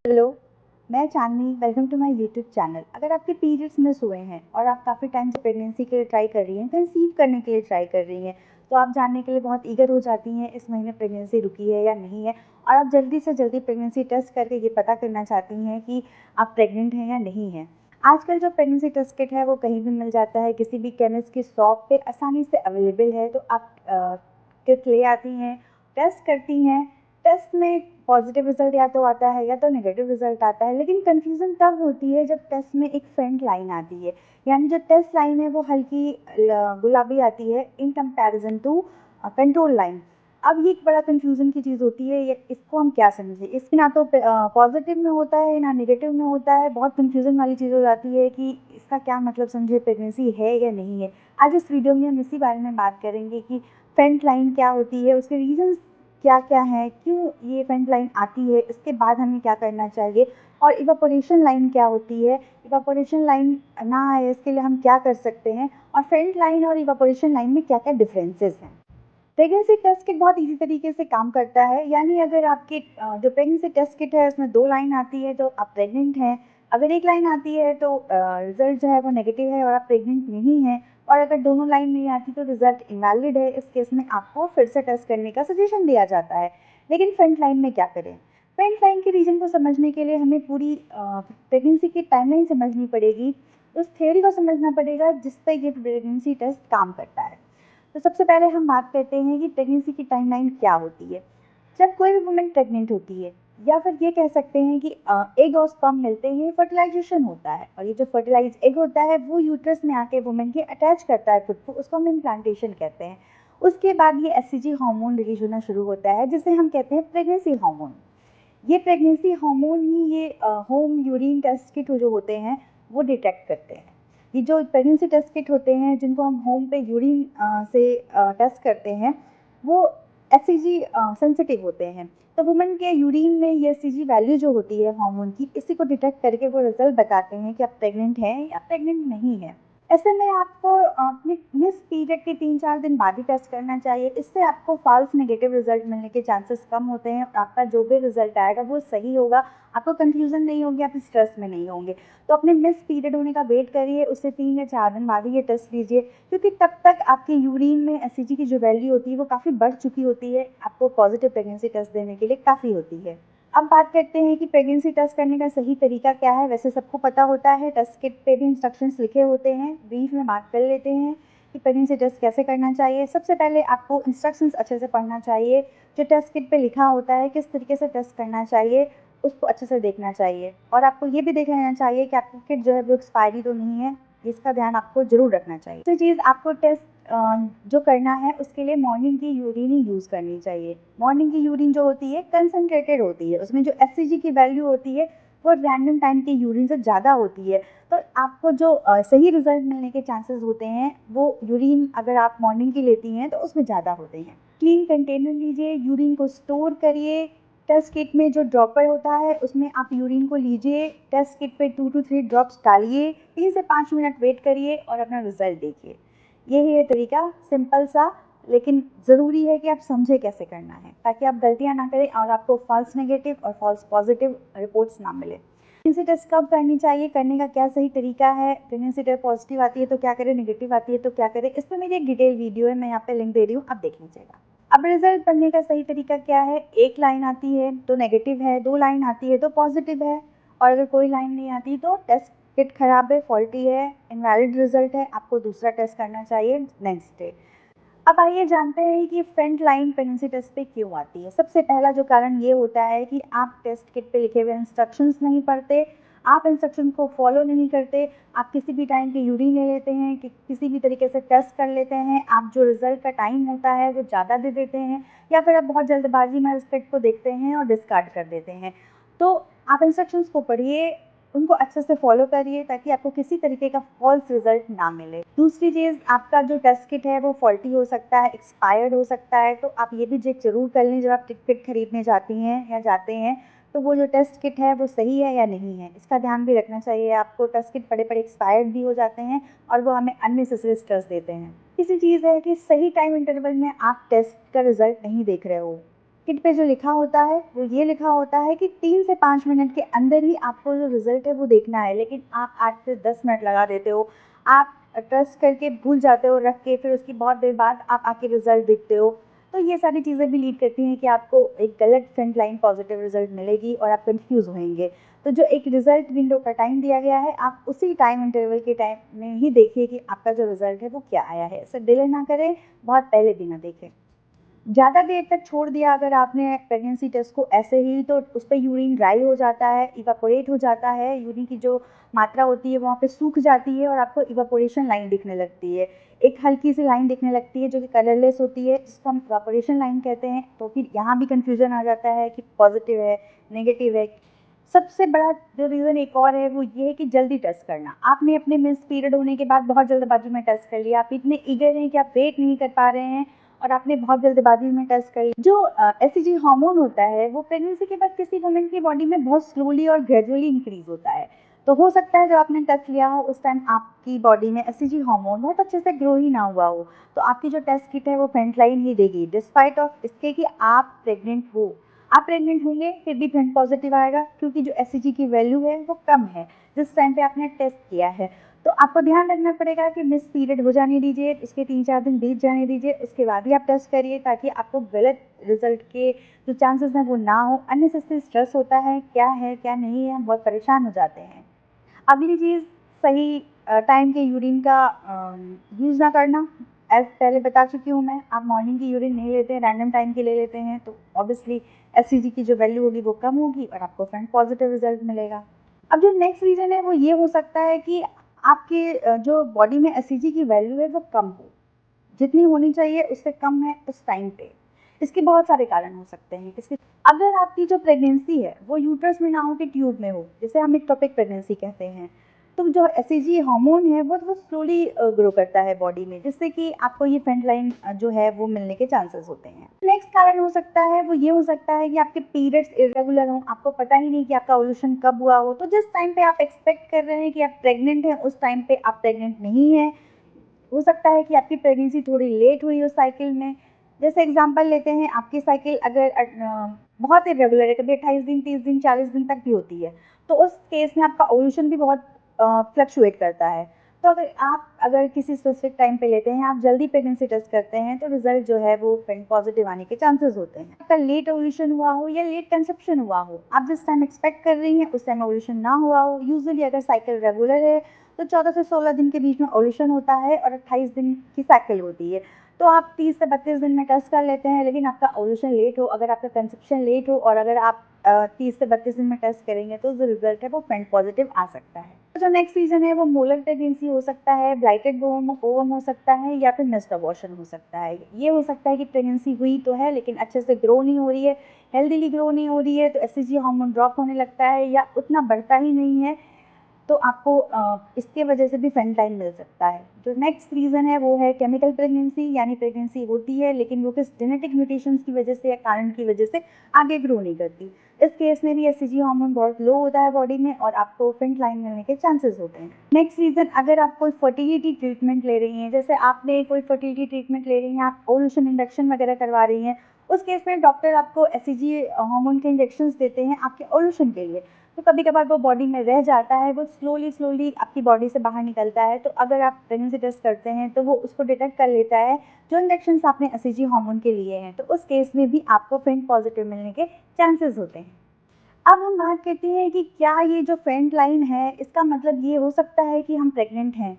Hello, मैं Chandni. Welcome to my YouTube channel. अगर आपके पीरियड्स मिस हुए हैं और आप काफ़ी टाइम से प्रेगनेंसी के लिए ट्राई कर रही हैं, कंसीव करने के लिए ट्राई कर रही हैं, तो आप जानने के लिए बहुत ईगर हो जाती हैं इस महीने प्रेगनेंसी रुकी है या नहीं है, और आप जल्दी से जल्दी प्रेगनेंसी टेस्ट करके ये पता करना चाहती हैं कि आप प्रेग्नेंट हैं या नहीं हैं। आजकल जो प्रेगनेंसी टेस्ट किट है वो कहीं भी मिल जाता है, किसी भी केमिस्ट की शॉप पे आसानी से अवेलेबल है। तो आप किट ले आती हैं, टेस्ट करती हैं। टेस्ट में पॉजिटिव रिजल्ट या तो आता है या तो नेगेटिव रिजल्ट आता है, लेकिन कंफ्यूजन तब होती है जब टेस्ट में एक फेंट लाइन आती है, यानी जो टेस्ट लाइन है वो हल्की गुलाबी आती है in comparison to control line. अब ये एक बड़ा कंफ्यूजन की चीज़ होती है, ये इसको हम क्या समझें। इसकी ना तो पॉजिटिव में होता है ना नेगेटिव में होता है, बहुत कंफ्यूजन वाली चीज़ हो जाती है कि इसका क्या मतलब समझे, प्रेगनेंसी है या नहीं है। आज इस वीडियो में हम इसी बारे में बात करेंगे कि फेंट लाइन क्या होती है, उसके रीजंस क्या क्या है, क्यों ये फेंट लाइन आती है, इसके बाद हमें क्या करना चाहिए, और इवापोरेशन लाइन क्या होती है, इवापोरेशन लाइन ना आए इसके लिए हम क्या कर सकते हैं, और फेंट लाइन और इवापोरेशन लाइन में क्या क्या डिफरेंसेस हैं। प्रेगनेंसी टेस्ट किट बहुत इजी तरीके से काम करता है, यानी अगर आपकी जो प्रेगनेंसी टेस्ट किट है उसमें 2 लाइन आती है तो आप प्रेग्नेंट हैं। अगर एक लाइन आती है तो रिजल्ट जो है वो नेगेटिव है और आप प्रेग्नेंट नहीं हैं। और अगर दोनों लाइन नहीं आती तो रिजल्ट इनवैलिड है। इस केस में आपको फिर से टेस्ट करने का सजेशन दिया जाता है। लेकिन फ्रंट लाइन में क्या करें? फ्रंट लाइन के रीजन को समझने के लिए हमें पूरी प्रेगनेंसी की टाइमलाइन समझनी पड़ेगी, उस थ्योरी को समझना पड़ेगा जिस पर ये प्रेगनेंसी टेस्ट काम करता है। तो सबसे पहले हम बात करते हैं कि प्रेगनेंसी की टाइमलाइन क्या होती है। जब कोई भी वुमेन प्रेग्नेंट होती है, या फिर ये कह सकते हैं कि एग और स्पर्म मिलते हैं, फर्टिलाइजेशन होता है, और ये जो फर्टिलाइज एग होता है वो यूट्रस में आके वुमेन के अटैच करता है खुद को, उसको हम इम्प्लांटेशन कहते हैं। उसके बाद ये एससीजी हार्मोन रिलीज होना शुरू होता है जिसे हम कहते हैं प्रेगनेंसी हार्मोन। ये प्रेगनेंसी हार्मोन ही ये होम यूरिन टेस्ट किट जो होते हैं वो डिटेक्ट करते हैं। ये जो प्रेगनेंसी टेस्ट किट होते हैं जिनको हम होम पे यूरिन से टेस्ट करते हैं, वो एससीजी सेंसिटिव होते हैं। तो वुमेन के यूरिन में ये एससीजी वैल्यू जो होती है हार्मोन की, इसी को डिटेक्ट करके वो रिजल्ट बताते हैं कि आप प्रेग्नेंट हैं या प्रेग्नेंट नहीं है। ऐसे में आपको अपने मिस पीरियड के 3-4 दिन बाद ही टेस्ट करना चाहिए। इससे आपको फॉल्स नेगेटिव रिजल्ट मिलने के चांसेस कम होते हैं और आपका जो भी रिजल्ट आएगा वो सही होगा। आपको कंफ्यूजन नहीं होगी, आप स्ट्रेस में नहीं होंगे। तो अपने मिस पीरियड होने का वेट करिए, उससे 3 या 4 दिन बाद ही ये टेस्ट लीजिए, क्योंकि तब तक आपके यूरिन में एससीजी की जो वैल्यू होती है वो काफ़ी बढ़ चुकी होती है, आपको पॉजिटिव प्रेगनेंसी टेस्ट देने के लिए काफ़ी होती है। अब बात करते हैं कि प्रेगनेंसी टेस्ट करने का सही तरीका क्या है। वैसे सबको पता होता है, टेस्ट किट पे भी इंस्ट्रक्शंस लिखे होते हैं। ब्रीफ में बात कर लेते हैं कि प्रेगनेंसी टेस्ट कैसे करना चाहिए। सबसे पहले आपको इंस्ट्रक्शंस अच्छे से पढ़ना चाहिए। जो टेस्ट किट पे लिखा होता है किस तरीके से टेस्ट करना चाहिए, उसको अच्छे से देखना चाहिए। और आपको ये भी देख लेना चाहिए कि आपकी किट जो है वो एक्सपायरी तो नहीं है, इसका ध्यान आपको जरूर रखना चाहिए। दूसरी चीज़, आपको टेस्ट जो करना है उसके लिए मॉर्निंग की यूरिन ही यूज़ करनी चाहिए। मॉर्निंग की यूरिन जो होती है कंसनट्रेटेड होती है, उसमें जो एससीजी की वैल्यू होती है वो रैंडम टाइम की यूरिन से ज़्यादा होती है। तो आपको जो सही रिजल्ट मिलने के चांसेस होते हैं वो यूरिन अगर आप मॉर्निंग की लेती हैं तो उसमें ज़्यादा होते हैं। क्लीन कंटेनर लीजिए, यूरिन को स्टोर करिए। टेस्ट किट में जो ड्रॉपर होता है उसमें आप यूरिन को लीजिए, टेस्ट किट पे 2 to 3 ड्रॉप्स डालिए, 3 से 5 मिनट वेट करिए और अपना रिजल्ट देखिए। यही है तरीका, सिंपल सा, लेकिन ज़रूरी है कि आप समझे कैसे करना है ताकि आप गलतियां ना करें और आपको फॉल्स नेगेटिव और फॉल्स पॉजिटिव रिपोर्ट्स ना मिले। प्रेगनेंसी टेस्ट कब करनी चाहिए, करने का क्या सही तरीका है, प्रेगनेंसी टेस्ट पॉजिटिव आती है तो क्या करें, नेगेटिव आती है तो क्या करें, इस पर मेरी एक डिटेल वीडियो है, मैं यहाँ पे लिंक दे रही हूँ, आप देख लीजिएगा। अब रिजल्ट पढ़ने का सही तरीका क्या है। एक लाइन आती है तो नेगेटिव है, 2 लाइन आती है तो पॉजिटिव है, और अगर कोई लाइन नहीं आती तो टेस्ट किट खराब है, फॉल्टी है, इनवैलिड रिजल्ट है, आपको दूसरा टेस्ट करना चाहिए नेक्स्ट डे। अब आइए जानते हैं कि फ्रंट लाइन प्रेगनेंसी टेस्ट पे क्यों आती है। सबसे पहला जो कारण ये होता है कि आप टेस्ट किट पे लिखे हुए इंस्ट्रक्शंस नहीं पढ़ते, आप इंस्ट्रक्शन को फॉलो नहीं करते, आप किसी भी टाइम की यूरिन ले लेते हैं, कि किसी भी तरीके से टेस्ट कर लेते हैं, आप जो रिजल्ट का टाइम होता है वो ज़्यादा दे देते हैं, या फिर आप बहुत जल्दबाजी में इस किट को देखते हैं और डिस्कार्ड कर देते हैं। तो आप इंस्ट्रक्शंस को पढ़िए, उनको अच्छे से फॉलो करिए ताकि आपको किसी तरीके का फॉल्स रिजल्ट ना मिले। दूसरी चीज़, आपका जो टेस्ट किट है वो फॉल्टी हो सकता है, एक्सपायर्ड हो सकता है, तो आप ये भी चेक जरूर कर लें जब आप किट खरीदने जाती हैं या जाते हैं, तो वो जो टेस्ट किट है वो सही है या नहीं है, इसका ध्यान भी रखना चाहिए आपको। टेस्ट किट पड़े पड़े एक्सपायर्ड भी हो जाते हैं और वो हमें अननेसेसरी स्ट्रेस देते हैं। तीसरी चीज़ है कि सही टाइम इंटरवल में आप टेस्ट का रिजल्ट नहीं देख रहे हो। किट पे जो लिखा होता है वो ये लिखा होता है कि 3 से 5 मिनट के अंदर ही आपको जो रिज़ल्ट है वो देखना है, लेकिन आप 8 से 10 मिनट लगा देते हो। आप ट्रस्ट करके भूल जाते हो रख के, फिर उसकी बहुत देर बाद आप आके रिज़ल्ट देखते हो। तो ये सारी चीज़ें भी लीड करती हैं कि आपको एक गलत फ्रंट लाइन पॉजिटिव रिज़ल्ट मिलेगी और आप कन्फ्यूज़ होएँगे। तो जो एक रिज़ल्ट विंडो का टाइम दिया गया है, आप उसी टाइम इंटरवल के टाइम में ही देखिए कि आपका जो रिज़ल्ट है वो क्या आया है। इसे डिले ना करें, बहुत पहले भी ना देखें। ज़्यादा देर तक छोड़ दिया अगर आपने प्रेगनेंसी टेस्ट को ऐसे ही, तो उस पे यूरिन ड्राई हो जाता है, इवापोरेट हो जाता है, यूरिन की जो मात्रा होती है वहाँ पे सूख जाती है और आपको इवापोरेशन लाइन दिखने लगती है। एक हल्की सी लाइन दिखने लगती है जो कि कलरलेस होती है, जिसको हम इवापोरेशन लाइन कहते हैं। तो फिर यहाँ भी कन्फ्यूज़न आ जाता है कि पॉजिटिव है, नेगेटिव है। सबसे बड़ा जो रीज़न एक और है वो ये है कि जल्दी टेस्ट करना। आपने अपने मिस पीरियड होने के बाद बहुत जल्दबाजी में टेस्ट कर लिया, आप इतने ईगर हैं कि आप वेट नहीं कर पा रहे हैं और आपने बहुत जल्दबाजी में टेस्ट कर लिया। जो एससीजी हार्मोन होता है वो प्रेगनेंसी के बाद किसी वुमन की बॉडी में बहुत स्लोली और ग्रेजुअली इंक्रीज होता है। तो हो सकता है जब आपने टेस्ट लिया हो उस टाइम आपकी बॉडी में एससीजी हार्मोन बहुत अच्छे से ग्रो ही ना हुआ हो, तो आपकी जो टेस्ट किट है वो फ्रंट लाइन ही देगी, डिस्पाइट ऑफ इसके कि आप प्रेग्नेंट हो। आप प्रेग्नेंट होंगे फिर भी फ्रंट पॉजिटिव आएगा, क्योंकि जो एससीजी की वैल्यू है वो कम है जिस टाइम पे आपने टेस्ट किया है। तो आपको ध्यान रखना पड़ेगा कि मिस पीरियड हो जाने दीजिए, इसके 3-4 दिन बीत जाने दीजिए, उसके बाद ही आप टेस्ट करिए, ताकि आपको गलत रिजल्ट के जो चांसेस हैं वो ना हो। अननेसेसरी स्ट्रेस होता है क्या नहीं है, हम बहुत परेशान हो जाते हैं। अगली चीज़, सही टाइम के यूरिन का यूज़ ना करना। एज़ पहले बता चुकी हूँ मैं, आप मॉर्निंग की यूरिन नहीं लेते हैं, रैंडम टाइम की ले लेते हैं, तो ऑब्वियसली एससीजी की जो वैल्यू होगी वो कम होगी और आपको फ्रंट पॉजिटिव रिजल्ट मिलेगा। अब जो नेक्स्ट रीज़न है वो ये हो सकता है कि आपके जो बॉडी में एससीजी की वैल्यू है वो कम हो, जितनी होनी चाहिए उससे कम है उस टाइम पे। इसके बहुत सारे कारण हो सकते हैं। इसके अगर आपकी जो प्रेगनेंसी है वो यूट्रस में ना हो कि ट्यूब में हो, जैसे हम इक्टोपिक प्रेगनेंसी कहते हैं, तो जो एससीजी हार्मोन है वो स्लोली ग्रो करता है बॉडी में, जिससे कि आपको ये फ्रंट लाइन जो है वो मिलने के चांसेस होते हैं। नेक्स्ट कारण हो सकता है वो ये हो सकता है कि आपके पीरियड्स इरेगुलर हों, आपको पता ही नहीं कि आपका ओव्यूलेशन कब हुआ हो, तो जिस टाइम पे आप एक्सपेक्ट कर रहे हैं कि आप प्रेग्नेंट हैं उस टाइम पे आप प्रेग्नेंट नहीं है। हो सकता है कि आपकी प्रेगनेंसी थोड़ी लेट हुई हो साइकिल में। जैसे एग्जांपल लेते हैं, आपकी साइकिल अगर बहुत इरेगुलर है, कभी 28 दिन, 30 दिन, 40 दिन तक भी होती है, तो उस केस में आपका ओव्यूलेशन भी बहुत फ्लक्चुएट करता है। तो अगर किसी स्पेसिफिक टाइम पे लेते हैं, आप जल्दी प्रेगनेंसी टेस्ट करते हैं, तो रिजल्ट जो है वो पॉजिटिव आने के चांसेस होते हैं। आपका लेट ओव्यूलेशन हुआ हो या लेट कंसेप्शन हुआ हो, आप जिस टाइम एक्सपेक्ट कर रही हैं उस टाइम ओव्यूलेशन ना हुआ हो। यूजुअली अगर साइकिल रेगुलर है तो 14 से 16 दिन के बीच में ओव्यूलेशन होता है और 28 दिन की साइकिल होती है। तो आप 30 से 32 दिन में टेस्ट कर लेते हैं, लेकिन आपका ओव्यूलेशन लेट हो, अगर आपका कंसेप्शन लेट हो और अगर आप 30 से 32 दिन में टेस्ट करेंगे तो जो रिजल्ट है वो फ्रंट पॉजिटिव आ सकता है। तो जो नेक्स्ट रीजन है वो मोलर प्रेगनेंसी हो सकता है, ब्लाइटेड ओवम हो सकता है, या फिर मिस्ड अबॉर्शन हो सकता है। ये हो सकता है कि प्रेगनेंसी हुई तो है लेकिन अच्छे से ग्रो नहीं हो रही है, हेल्दीली ग्रो नहीं हो रही है, तो एससीजी हार्मोन ड्रॉप होने लगता है या उतना बढ़ता ही नहीं है, तो आपको इसके वजह से भी फ्रंट लाइन मिल सकता है। जो नेक्स्ट रीज़न है वो है केमिकल प्रेगनेंसी, यानी प्रेगनेंसी होती है लेकिन वो किस जेनेटिक म्यूटेशंस की वजह से या कारण की वजह से आगे ग्रो नहीं करती। इस केस में भी एससीजी हार्मोन बहुत लो होता है बॉडी में और आपको फ्रंट लाइन मिलने के चांसेस होते हैं। नेक्स्ट रीज़न, अगर आप कोई फर्टिलिटी ट्रीटमेंट ले रही हैं, जैसे आपने कोई फर्टिलिटी ट्रीटमेंट ले रही हैं, आप ओव्यूलेशन इंडक्शन वगैरह करवा रही हैं, उस केस में डॉक्टर आपको एससीजी हार्मोन के इंजेक्शंस देते हैं आपके ओव्यूलेशन के लिए। तो कभी कभार वो बॉडी में रह जाता है, वो स्लोली आपकी बॉडी से बाहर निकलता है, तो अगर आप प्रेगनेंसी टेस्ट करते हैं तो वो उसको डिटेक्ट कर लेता है जो इंजेक्शन आपने एससीजी हार्मोन के लिए हैं, तो उस केस में भी आपको फ्रंट पॉजिटिव मिलने के चांसेस होते हैं। अब हम बात करते हैं कि क्या ये जो फ्रंट लाइन है इसका मतलब ये हो सकता है कि हम प्रेग्नेंट हैं।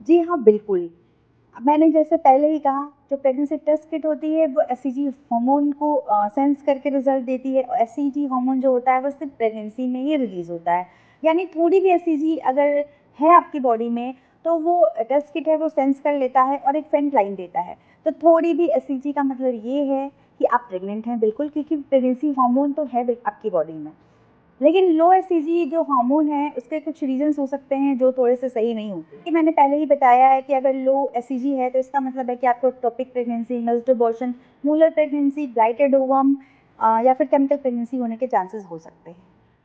जी हाँ, बिल्कुल। मैंने जैसे पहले ही कहा, जो प्रेगनेंसी टेस्ट किट होती है वो एससीजी हार्मोन को सेंस करके रिजल्ट देती है, और एससीजी हार्मोन जो होता है वो सिर्फ प्रेगनेंसी में ही रिलीज होता है। यानी थोड़ी भी एससीजी अगर है आपकी बॉडी में तो वो टेस्ट किट है वो सेंस कर लेता है और एक फ्रंट लाइन देता है। तो थोड़ी भी एससीजी का मतलब ये है कि आप प्रेग्नेंट हैं, बिल्कुल, क्योंकि प्रेगनेंसी हार्मोन तो है आपकी बॉडी में। लेकिन लो एससीजी जो हार्मोन है उसके कुछ रीजंस हो सकते हैं जो थोड़े से सही नहीं होते, कि मैंने पहले ही बताया है कि अगर लो एससीजी है तो इसका मतलब है कि आपको topic pregnancy, missed abortion, molar pregnancy, blighted ovum या फिर केमिकल प्रेगनेंसी होने के चांसेस हो सकते हैं।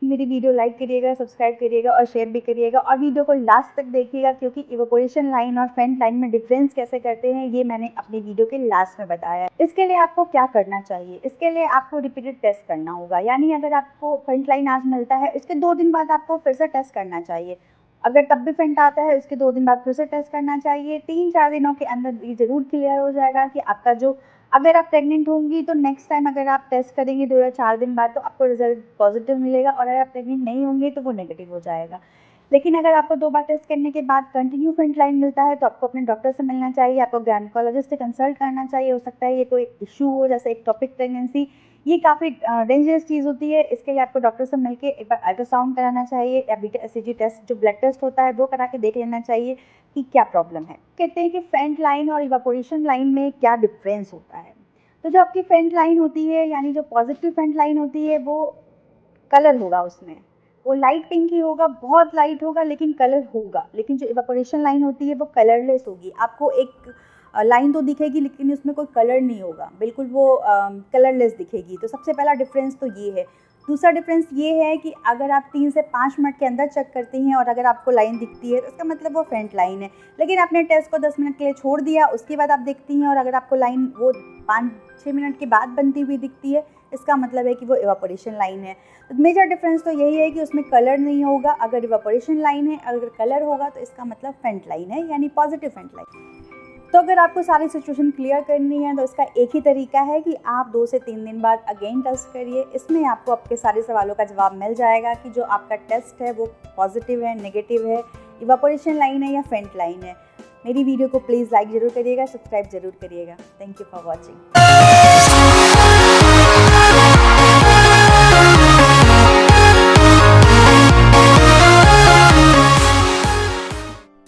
कि मेरी वीडियो लाइक करिएगा, सब्सक्राइब करिएगा और शेयर भी करिएगा, और वीडियो को लास्ट तक देखिएगा, क्योंकि इवेपोरेशन लाइन और फ्रंट लाइन में डिफरेंस कैसे करते हैं ये मैंने अपनी वीडियो के लास्ट में बताया है। इसके लिए आपको क्या करना चाहिए, इसके लिए आपको रिपीटेड टेस्ट करना होगा। यानी अगर आपको फ्रंट लाइन आज मिलता है, इसके 2 दिन बाद आपको फिर से टेस्ट करना चाहिए। अगर तब भी फ्रंट आता है, इसके 2 दिन बाद फिर से टेस्ट करना चाहिए। 3-4 दिनों के अंदर ये ज़रूर क्लियर हो जाएगा कि आपका जो, अगर आप प्रेग्नेंट होंगी तो नेक्स्ट टाइम अगर आप टेस्ट करेंगे 2 या 4 दिन बाद, तो आपको रिजल्ट पॉजिटिव मिलेगा, और अगर आप प्रेग्नेंट नहीं होंगे तो वो नेगेटिव हो जाएगा। लेकिन अगर आपको 2 बार टेस्ट करने के बाद कंटिन्यू फ्रंट लाइन मिलता है, तो आपको अपने डॉक्टर से मिलना चाहिए, आपको गायनेकोलॉजिस्ट से कंसल्ट करना चाहिए। हो सकता है ये कोई इशू हो, जैसे एक्टोपिक प्रेगनेंसी, ये काफ़ी डेंजरस चीज़ होती है। इसके लिए आपको डॉक्टर से मिलके एक बार अल्ट्रासाउंड कराना चाहिए, या बीटा एचसीजी टेस्ट जो ब्लड टेस्ट होता है वो करा के देख लेना चाहिए कि क्या प्रॉब्लम है। कहते हैं कि फ्रंट लाइन और इवेपोरेशन लाइन में क्या डिफरेंस होता है। तो जो आपकी फ्रंट लाइन होती है, यानी जो पॉजिटिव फ्रंट लाइन होती है, वो कलर होगा उसमें, वो लाइट पिंक ही होगा, बहुत लाइट होगा लेकिन कलर होगा। लेकिन जो इवेपोरेशन लाइन होती है वो कलरलेस होगी। आपको एक लाइन तो दिखेगी लेकिन उसमें कोई कलर नहीं होगा, बिल्कुल वो कलरलेस दिखेगी। तो सबसे पहला डिफरेंस तो ये है। दूसरा डिफरेंस ये है कि अगर आप 3 से 5 मिनट के अंदर चेक करती हैं और अगर आपको लाइन दिखती है तो इसका मतलब वो फ्रंट लाइन है। लेकिन आपने टेस्ट को 10 मिनट के लिए छोड़ दिया, उसके बाद आप देखती हैं और अगर आपको लाइन वो 5-6 मिनट के बाद बनती हुई दिखती है, इसका मतलब है कि वो इवेपोरेशन लाइन है। तो मेजर डिफरेंस तो यही है कि उसमें कलर नहीं होगा। अगर इवेपोरेशन लाइन है, अगर कलर होगा तो इसका मतलब फ्रंट लाइन है, यानी पॉजिटिव फ्रंट लाइन। तो अगर आपको सारी सिचुएशन क्लियर करनी है तो इसका एक ही तरीका है कि आप 2 से 3 दिन बाद अगेन टेस्ट करिए। इसमें आपको आपके सारे सवालों का जवाब मिल जाएगा कि जो आपका टेस्ट है वो पॉजिटिव है, नेगेटिव है, इवेपोरेशन लाइन है या फ्रंट लाइन है। मेरी वीडियो को प्लीज़ लाइक ज़रूर करिएगा, सब्सक्राइब ज़रूर करिएगा। Thank you for watching.